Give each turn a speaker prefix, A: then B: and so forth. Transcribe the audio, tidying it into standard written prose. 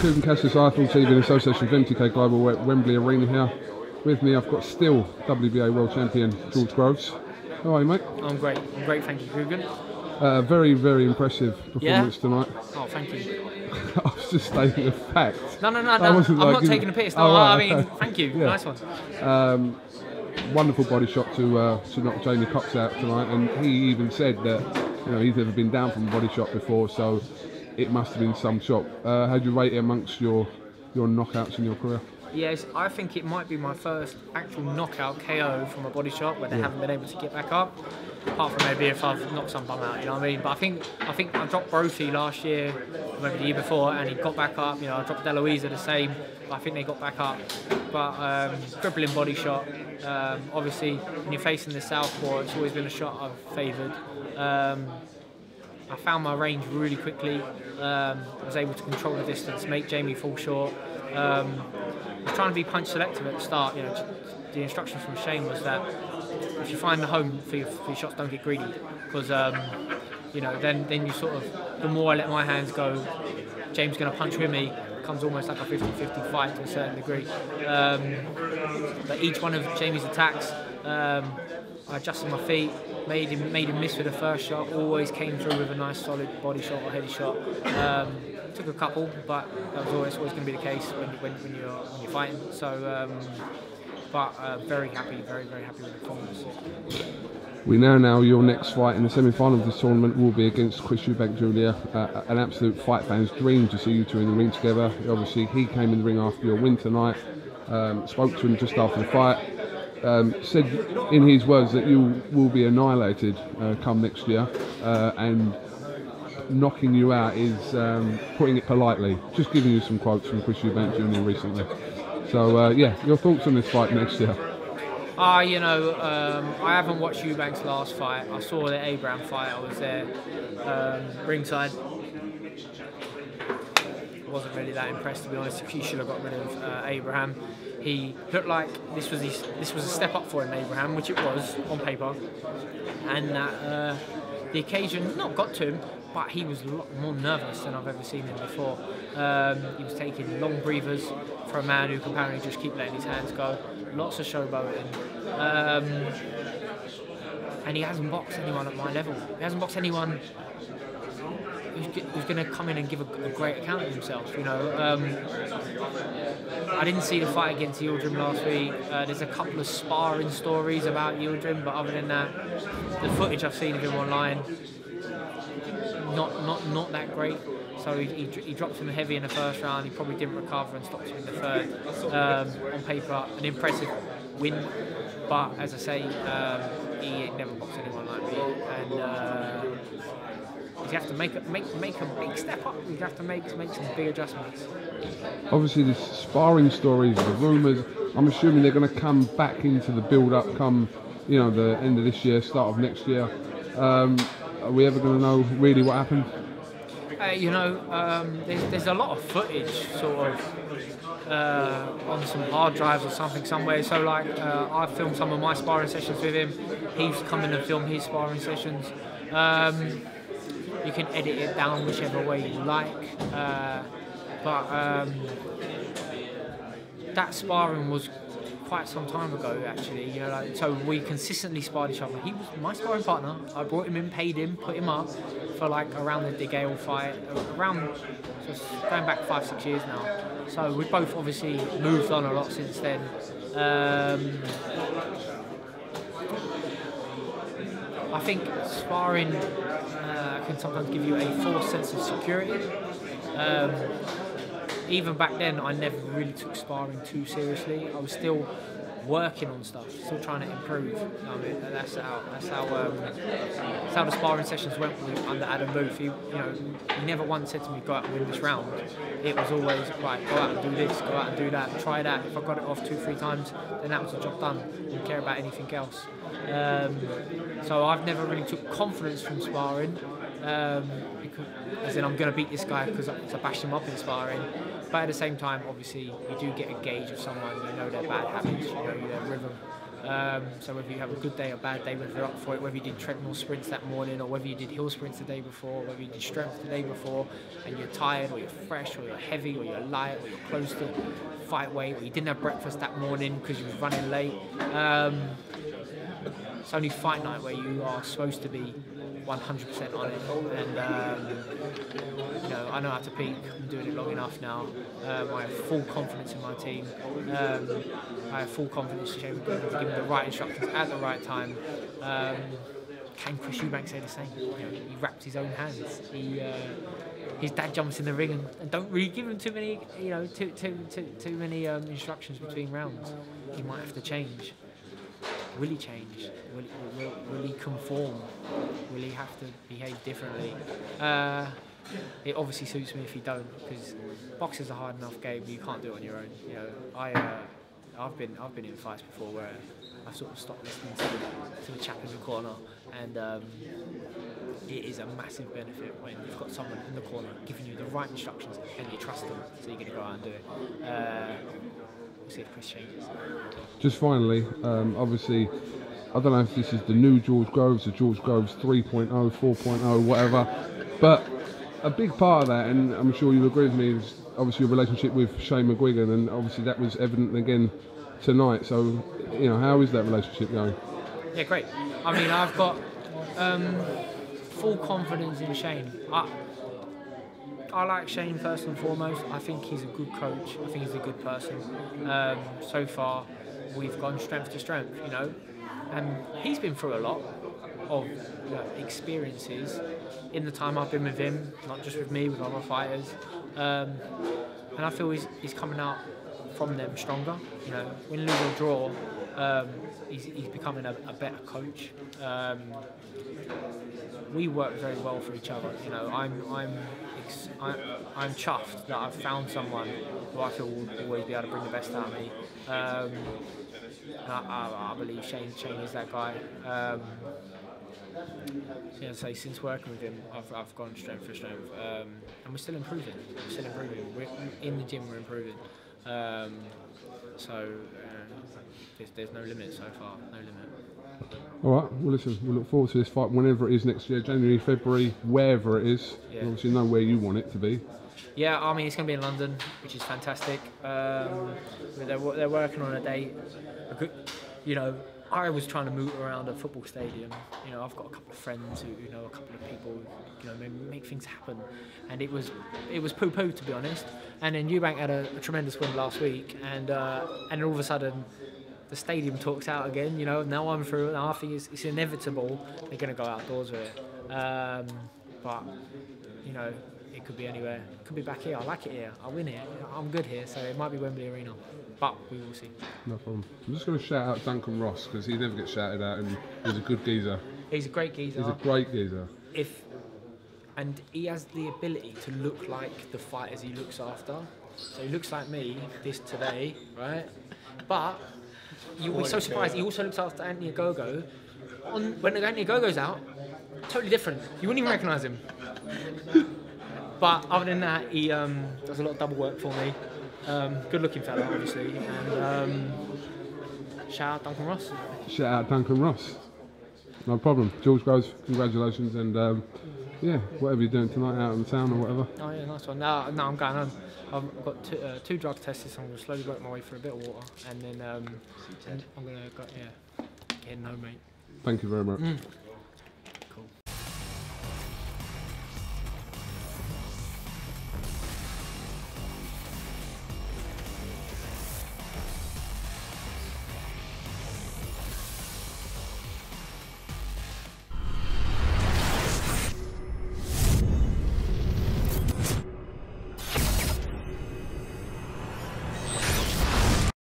A: Kugan Cassius Eiffel, TV in association with MTK Global at Wembley Arena here. With me I've got still WBA World Champion George Groves. How are you, mate?
B: I'm great, thank you, Kugan.
A: Very, very impressive performance tonight.
B: Oh, thank you.
A: I was just stating a fact.
B: No, I'm not taking a piss. No,
A: oh, right,
B: I mean, thank you. Yeah. Nice one.
A: Wonderful body shot to knock Jamie Cox out tonight, and he even said that he's never been down from a body shot before, so it must have been some shot. How do you rate it amongst your knockouts in your career?
B: Yes, I think it might be my first actual knockout KO from a body shot where they haven't been able to get back up. Apart from maybe if I've knocked some bum out, you know what I mean? But I think I dropped Brophy last year, maybe the year before, and he got back up. I dropped Deloisa the same, but I think they got back up. But crippling body shot. Obviously, when you're facing the southpaw, it's always been a shot I've favoured. I found my range really quickly. I was able to control the distance, make Jamie fall short. I was trying to be punch selective at the start. The instructions from Shane was that if you find the home for your shots, don't get greedy, because then you sort of, the more I let my hands go, James going to punch with me. Becomes almost like a 50-50 fight to a certain degree. But each one of Jamie's attacks, I adjusted my feet, made him miss with the first shot. Always came through with a nice solid body shot or heady shot. Took a couple, but that was always going to be the case when you're fighting. So, very happy with the performance.
A: We know your next fight in the semi-final of this tournament will be against Chris Eubank Jr. An absolute fight fan's dream to see you two in the ring together. Obviously, he came in the ring after your win tonight. Spoke to him just after the fight. Said in his words that you will be annihilated come next year, and knocking you out is, putting it politely, just giving you some quotes from Chris Eubank Jr. recently. So your thoughts on this fight next year?
B: I haven't watched Eubank's last fight. I saw the Abraham fight. I was there ringside. I wasn't really that impressed, to be honest. He should have got rid of Abraham. He looked like this was a step up for him, Abraham, which it was on paper, and that the occasion not got to him, but he was a lot more nervous than I've ever seen him before. He was taking long breathers for a man who can apparently just keep letting his hands go. Lots of showboating. And he hasn't boxed anyone at my level. He hasn't boxed anyone who's going to come in and give a great account of himself. I didn't see the fight against Yildirim last week. There's a couple of sparring stories about Yildirim, but other than that, the footage I've seen of him online, not that great. So he dropped him heavy in the first round. He probably didn't recover and stopped him in the third. On paper, an impressive win, but as I say, he ain't never boxed anyone like me, and you have to make a big step up. You have to make some big adjustments. Obviously,
A: the sparring stories, the rumours, I'm assuming they're going to come back into the build-up come, the end of this year, start of next year. Are we ever going to know really what happened?
B: There's a lot of footage sort of on some hard drives or something somewhere. So I've filmed some of my sparring sessions with him. He's come in and filmed his sparring sessions. You can edit it down whichever way you like. But that sparring was quite some time ago, actually. So we consistently sparred each other. He was my sparring partner. I brought him in, paid him, put him up for around the DeGale fight, just going back 5-6 years now. So we've both obviously moved on a lot since then. I think sparring can sometimes give you a false sense of security. Even back then, I never really took sparring too seriously. I was still working on stuff, still trying to improve. That's how the sparring sessions went under Adam Booth. He never once said to me, "Go out and win this round." It was always, right, go out and do this, go out and do that, try that. If I got it off 2-3 times, then that was the job done. Didn't care about anything else. So I've never really took confidence from sparring. Because, as in, I'm going to beat this guy because I bashed him up in sparring. But at the same time, obviously, you do get a gauge of someone. You know their bad habits, you know their rhythm. So whether you have a good day or bad day, whether you're up for it, whether you did treadmill sprints that morning, or whether you did hill sprints the day before, whether you did strength the day before, and you're tired, or you're fresh, or you're heavy, or you're light, or you're close to fight weight, or you didn't have breakfast that morning because you was running late. It's only fight night where you are supposed to be 100% on it, and you know, I know how to peak. I'm doing it long enough now. I have full confidence in my team. I have full confidence to give them the right instructions at the right time. Can Chris Eubank say the same? You know, he wraps his own hands. His dad jumps in the ring and don't really give him too many, you know, too many instructions between rounds. He might have to change. Will he change? Will he conform? Will he have to behave differently? It obviously suits me if he don't, because boxing's a hard enough game. You can't do it on your own. You know, I've been in fights before where I've sort of stopped listening to the chap in the corner, and it is a massive benefit when you've got someone in the corner giving you the right instructions and you trust them, so you're going to go out and do it. We'll see if Chris changes.
A: Just finally, obviously, I don't know if this is the new George Groves or George Groves 3.0, 4.0, whatever, but a big part of that, and I'm sure you'll agree with me, is obviously your relationship with Shane McGuigan, and obviously that was evident again tonight. So, you know, how is that relationship going?
B: Yeah, great. I mean, I've got full confidence in Shane. I like Shane first and foremost. I think he's a good coach. I think he's a good person. So far, we've gone strength to strength, you know. And he's been through a lot of experiences in the time I've been with him, not just with me, with other fighters. And I feel he's coming out from them stronger. You know, win, lose or draw, he's becoming a better coach. We work very well for each other. You know, I'm chuffed that I've found someone who I feel will always be able to bring the best out of me. I believe Shane is that guy. You know, say since working with him, I've gone strength for strength, and we're still improving. We're in the gym, we're improving. There's no limit so far. No limit.
A: All right. Well, listen. We look forward to this fight whenever it is next year, January, February, wherever it is.
B: Yeah.
A: You obviously know where you want it to be.
B: Yeah, I mean, it's going to be in London, which is fantastic. They're working on a date. You know, I was trying to move around a football stadium. You know, I've got a couple of friends who know a couple of people, you know, make things happen. And it was poo-poo, to be honest. And then Eubank had a tremendous win last week, and then all of a sudden the stadium talks out again. You know, now I'm through it. I think it's inevitable they're going to go outdoors with it. But you know, it could be anywhere. It could be back here. I like it here. I win here. I'm good here. So it might be Wembley Arena, but we will see.
A: No problem. I'm just going to shout out Duncan Ross, because he never gets shouted out, and he's a good geezer.
B: He's a great geezer.
A: He's a great geezer.
B: And he has the ability to look like the fighters he looks after. So he looks like me today, right? But you'll be so surprised. He also looks after Anthony Ogogo. When Anthony Ogogo's out, totally different. You wouldn't even recognise him. But other than that, he does a lot of double work for me. Good looking fella, obviously. And shout out Duncan Ross.
A: Shout out Duncan Ross. No problem. George Groves, congratulations, and yeah, whatever you're doing tonight out in town or whatever.
B: Oh yeah, nice one. Now I'm going home. I've got two drug tests, so I'm going to slowly work my way through a bit of water, and then I'm going to get home, mate.
A: Thank you very much.